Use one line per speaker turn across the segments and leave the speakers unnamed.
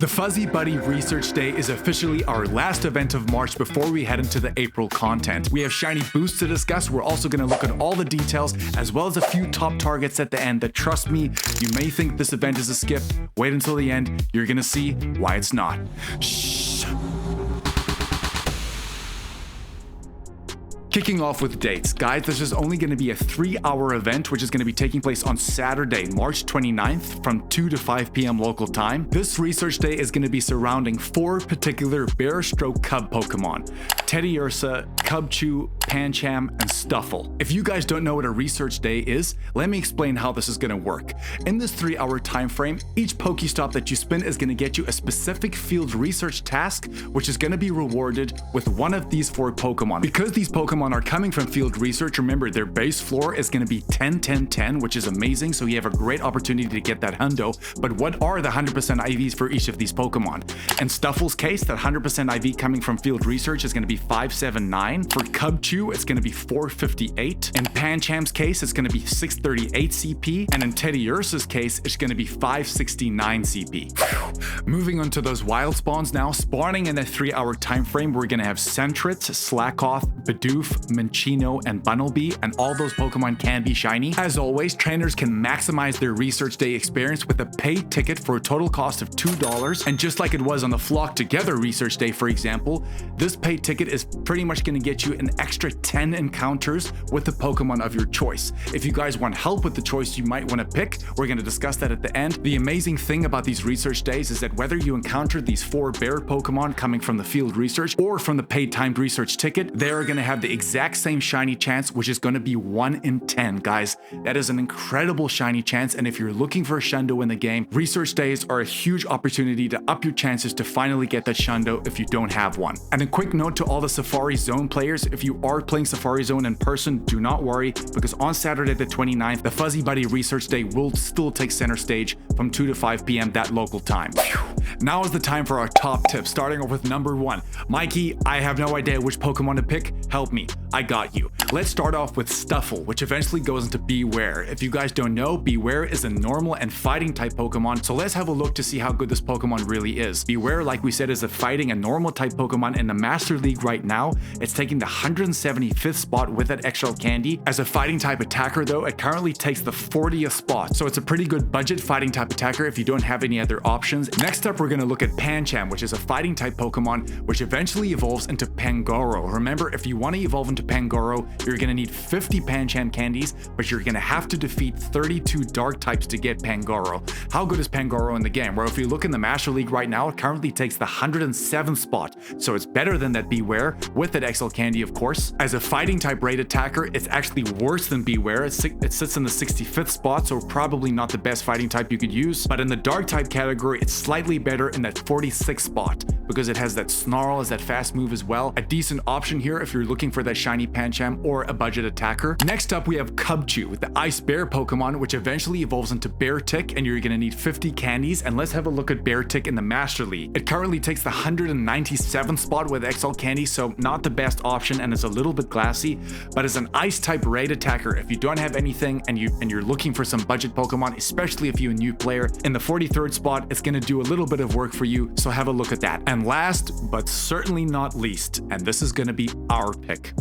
The Fuzzy Buddy Research Day is officially our last event of March before we head into the April content. We have shiny boosts to discuss. We're also going to look at all the details as well as a few top targets at the end that, trust me, you may think this event is a skip. Wait until the end. You're going to see why it's not. Shh. Kicking off with dates. Guys, this is only going to be a 3-hour event, which is going to be taking place on Saturday, March 29th from 2 to 5 p.m. local time. This research day is going to be surrounding 4 particular bear/cub Pokemon: Teddiursa, Cubchoo, Pancham, and Stufful. If you guys don't know what a research day is, let me explain how this is going to work. In this 3-hour time frame, each Pokestop that you spin is going to get you a specific field research task, which is going to be rewarded with one of these 4 Pokemon. Because these Pokemon are coming from field research, remember their base floor is going to be 10, 10, 10, which is amazing, so you have a great opportunity to get that hundo. But what are the 100% IVs for each of these Pokemon? In Stufful's case, that 100% IV coming from field research is going to be 579. For Cubchoo, it's going to be 458. In Pancham's case, it's going to be 638 CP. And in Teddiursa's case, it's going to be 569 CP. Moving on to those wild spawns now. Spawning in a 3-hour time frame, we're going to have Sentret, Slackoth, Bidoof, Minccino, and Bunnelby, and all those Pokemon can be shiny. As always, trainers can maximize their research day experience with a paid ticket for a total cost of $2. And just like it was on the Flock Together research day, for example, this paid ticket is pretty much going to get you an extra 10 encounters with the Pokemon of your choice. If you guys want help with the choice you might want to pick, we're going to discuss that at the end. The amazing thing about these research days is that whether you encounter these 4 bear Pokemon coming from the field research or from the paid timed research ticket, they're going to have the exact same shiny chance, which is going to be 1 in 10. Guys, that is an incredible shiny chance, and if you're looking for a Shundo in the game, research days are a huge opportunity to up your chances to finally get that Shundo if you don't have one. And a quick note to all the Safari Zone players: if you are playing Safari Zone in person, do not worry, because on Saturday the 29th, the Fuzzy Buddy Research Day will still take center stage from 2 to 5 p.m. that local time. Now is the time for our top tips, starting off with number 1. Mikey, I have no idea which Pokemon to pick. Help me. I got you. Let's start off with Stufful, which eventually goes into Beware. If you guys don't know, Beware is a normal and fighting type Pokemon, so let's have a look to see how good this Pokemon really is. Beware, like we said, is a fighting and normal type Pokemon in the Master League right now. It's taking the 175th spot with that XL Candy. As a fighting type attacker though, it currently takes the 40th spot, so it's a pretty good budget fighting type attacker if you don't have any other options. Next up, we're going to look at Pancham, which is a fighting type Pokemon, which eventually evolves into Pangoro. Remember, if you want to evolve into Pangoro, you're going to need 50 Pancham candies, but you're going to have to defeat 32 dark types to get Pangoro. How good is Pangoro in the game? Well, if you look in the Master League right now, it currently takes the 107th spot, so it's better than that Beware, with that XL Candy, of course. As a fighting type raid attacker, it's actually worse than Beware. It sits in the 65th spot, so probably not the best fighting type you could use, but in the dark type category, it's slightly better in that 46th spot, because it has that Snarl as that fast move as well. A decent option here if you're looking for that shiny Pancham or a budget attacker. Next up, we have Cubchoo, the Ice Bear Pokemon, which eventually evolves into Beartic, and you're going to need 50 candies. And let's have a look at Beartic in the Master League. It currently takes the 197th spot with XL Candy, so not the best option, and it's a little bit glassy. But as an Ice type raid attacker, if you don't have anything and you're looking for some budget Pokemon, especially if you're a new player, in the 43rd spot, it's going to do a little bit of work for you, so have a look at that. And last, but certainly not least, and this is going to be our pick,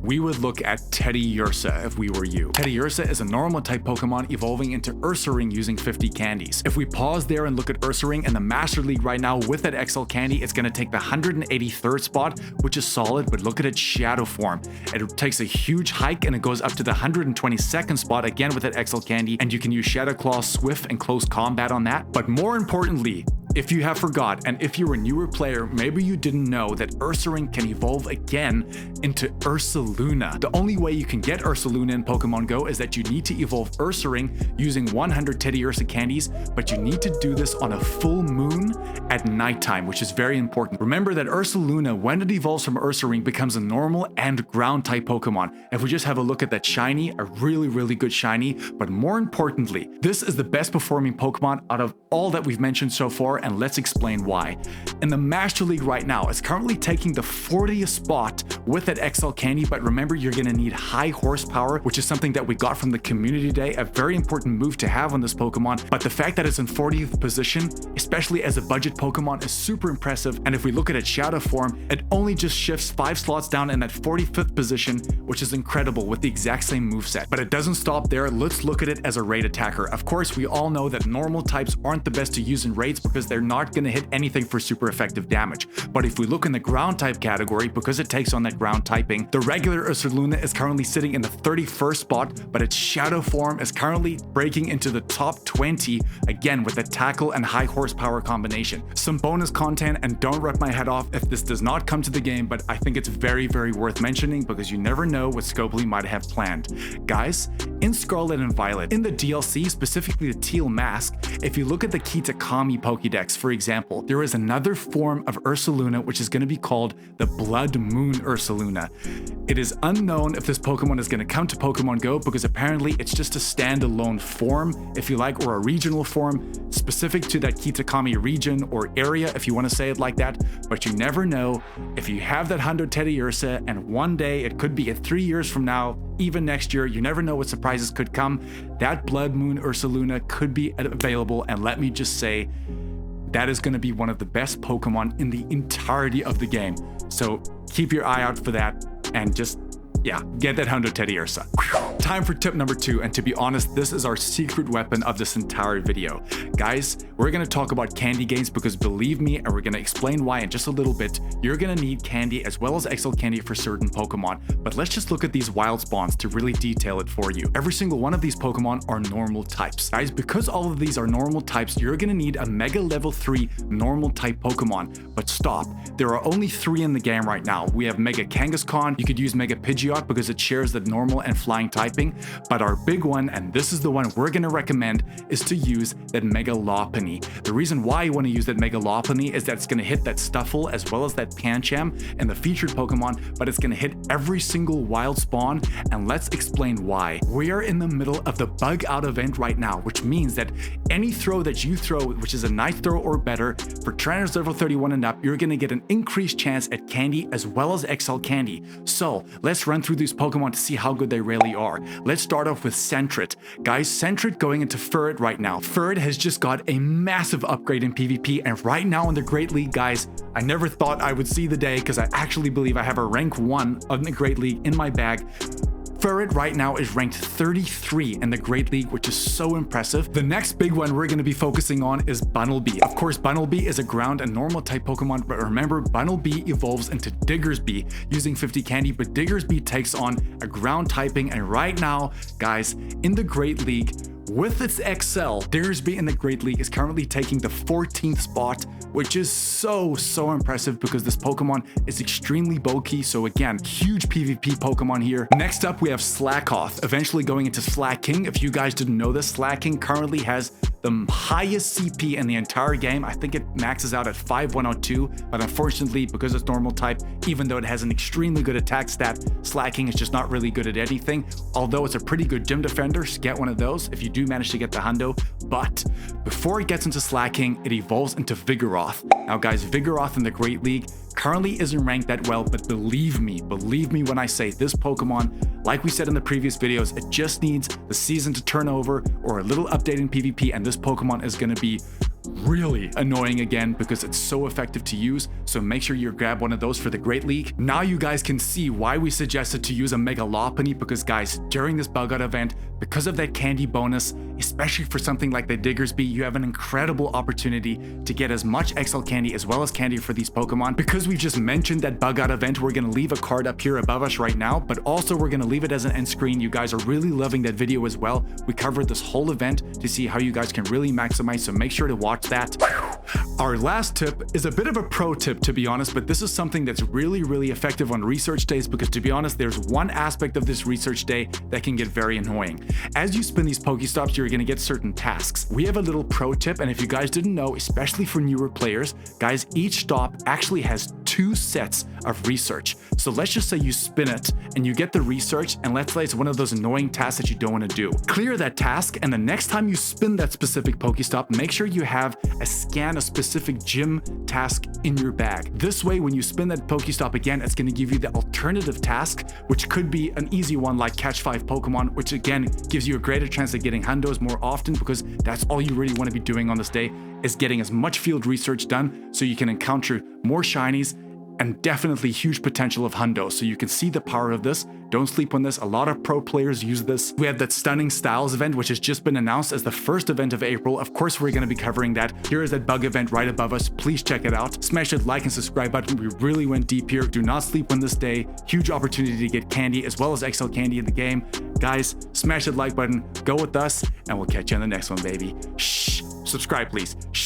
we would look at Teddiursa if we were you. Teddiursa is a normal type Pokemon evolving into Ursaring using 50 candies. If we pause there and look at Ursaring in the Master League right now with that XL Candy, it's going to take the 183rd spot, which is solid, but look at its shadow form. It takes a huge hike and it goes up to the 122nd spot again with that XL Candy, and you can use Shadow Claw, Swift, and Close Combat on that. But more importantly, if you have forgot, and if you're a newer player, maybe you didn't know that Ursaring can evolve again into Ursaluna. The only way you can get Ursaluna in Pokemon Go is that you need to evolve Ursaring using 100 Teddiursa candies, but you need to do this on a full moon at nighttime, which is very important. Remember that Ursaluna, when it evolves from Ursaring, becomes a normal and ground type Pokemon. If we just have a look at that shiny, a really, really good shiny, but more importantly, this is the best performing Pokemon out of all that we've mentioned so far, and let's explain why. In the Master League right now, it's currently taking the 40th spot with that XL Candy, but remember, you're going to need high horsepower, which is something that we got from the community day, a very important move to have on this Pokemon. But the fact that it's in 40th position, especially as a budget Pokemon is super impressive, and if we look at its shadow form, it only just shifts 5 slots down in that 45th position, which is incredible with the exact same moveset. But it doesn't stop there, let's look at it as a raid attacker. Of course, we all know that normal types aren't the best to use in raids because they're not going to hit anything for super effective damage. But if we look in the ground type category, because it takes on that ground typing, the regular Ursaluna is currently sitting in the 31st spot, but its shadow form is currently breaking into the top 20, again with the tackle and high horsepower combination. Some bonus content, and don't rip my head off if this does not come to the game, but I think it's very worth mentioning because you never know what Scopely might have planned. Guys, in Scarlet and Violet, in the DLC, specifically the Teal Mask, if you look at the Kitakami Pokédex, for example, there is another form of Ursaluna which is going to be called the Blood Moon Ursaluna. It is unknown if this Pokemon is going to come to Pokemon Go because apparently it's just a standalone form, if you like, or a regional form specific to that Kitakami region or area, if you want to say it like that. But you never know. If you have that Hundo Teddiursa and one day, it could be at 3 years from now, even next year, you never know what surprises could come. That Blood Moon Ursaluna could be available, and let me just say, that is going to be one of the best Pokemon in the entirety of the game. So keep your eye out for that, and just, yeah, get that Hundo Teddiursa. Time for tip number 2, and to be honest, this is our secret weapon of this entire video. Guys, we're going to talk about candy gains because believe me, and we're going to explain why in just a little bit, you're going to need candy as well as XL candy for certain Pokemon. But let's just look at these wild spawns to really detail it for you. Every single one of these Pokemon are normal types. Guys, because all of these are normal types, you're going to need a Mega Level 3 normal type Pokemon. But stop, there are only 3 in the game right now. We have Mega Kangaskhan, you could use Mega Pidgeot because it shares the normal and flying typing, but our big one, and this is the one we're going to recommend, is to use that Mega Lopunny. The reason why you want to use that Mega Lopunny is that it's going to hit that Stufful as well as that Pancham and the featured Pokemon, but it's going to hit every single wild spawn, and let's explain why. We are in the middle of the bug out event right now, which means that any throw that you throw, which is a night throw or better, for trainers level 31 and up, you're going to get an increased chance at candy as well as XL candy. So let's run through these Pokemon to see how good they really are. Let's start off with Sentret. Guys, Sentret going into Furret right now. Furret has just got a massive upgrade in PvP, and right now in the Great League, guys, I never thought I would see the day because I actually believe I have a rank 1 of the Great League in my bag. Furret right now is ranked 33 in the Great League, which is so impressive. The next big one we're going to be focusing on is Bunnelby. Of course, Bunnelby is a ground and normal type Pokemon, but remember, Bunnelby evolves into Diggersby using 50 candy, but Diggersby takes on a ground typing, and right now, guys, in the Great League, with its XL, Diggersby in the Great League is currently taking the 14th spot, which is so impressive because this Pokemon is extremely bulky. So again, huge PvP Pokemon here. Next up, we have Slackoth, eventually going into Slacking. If you guys didn't know this, Slacking currently has the highest CP in the entire game. I think it maxes out at 5102, but unfortunately, because it's normal type, even though it has an extremely good attack stat, Slacking is just not really good at anything. Although it's a pretty good gym defender, so get one of those if you do manage to get the Hundo. But before it gets into Slacking, it evolves into Vigoroth. Now guys, Vigoroth in the Great League currently isn't ranked that well, but believe me when I say this Pokemon, like we said in the previous videos, it just needs the season to turn over or a little update in PvP, and this Pokemon is going to be really annoying again because it's so effective to use. So make sure you grab one of those for the Great League. Now you guys can see why we suggested to use a Mega Lopunny, because guys, during this bug out event, because of that candy bonus, especially for something like the Diggersby, you have an incredible opportunity to get as much XL candy as well as candy for these Pokemon. Because we just mentioned that bug out event, we're going to leave a card up here above us right now, but also we're going to leave it as an end screen. You guys are really loving that video as well. We covered this whole event to see how you guys can really maximize, so make sure to watch that. Our last tip is a bit of a pro tip, to be honest, but this is something that's really effective on research days, because to be honest, there's one aspect of this research day that can get very annoying. As you spin these Pokestops, you're going to get certain tasks. We have a little pro tip, and if you guys didn't know, especially for newer players, guys, each stop actually has 2 sets of research. So let's just say you spin it and you get the research, and let's say it's one of those annoying tasks that you don't want to do. Clear that task, and the next time you spin that specific Pokestop, make sure you have a scan a specific gym task in your bag. This way, when you spin that Pokestop again, it's going to give you the alternative task, which could be an easy one like catch 5 Pokemon, which again gives you a greater chance of getting Hundos more often, because that's all you really want to be doing on this day. is getting as much field research done so you can encounter more shinies and definitely huge potential of hundo. So you can see the power of this. Don't sleep on this. A lot of pro players use this. We have that Stunning Styles event, which has just been announced as the first event of April. Of course, we're going to be covering that. Here is that bug event right above us. Please check it out. Smash that like and subscribe button. We really went deep here. Do not sleep on this day. Huge opportunity to get candy as well as XL candy in the game. Guys, smash that like button. Go with us and we'll catch you on the next one, baby. Shh. Subscribe, please. Shh.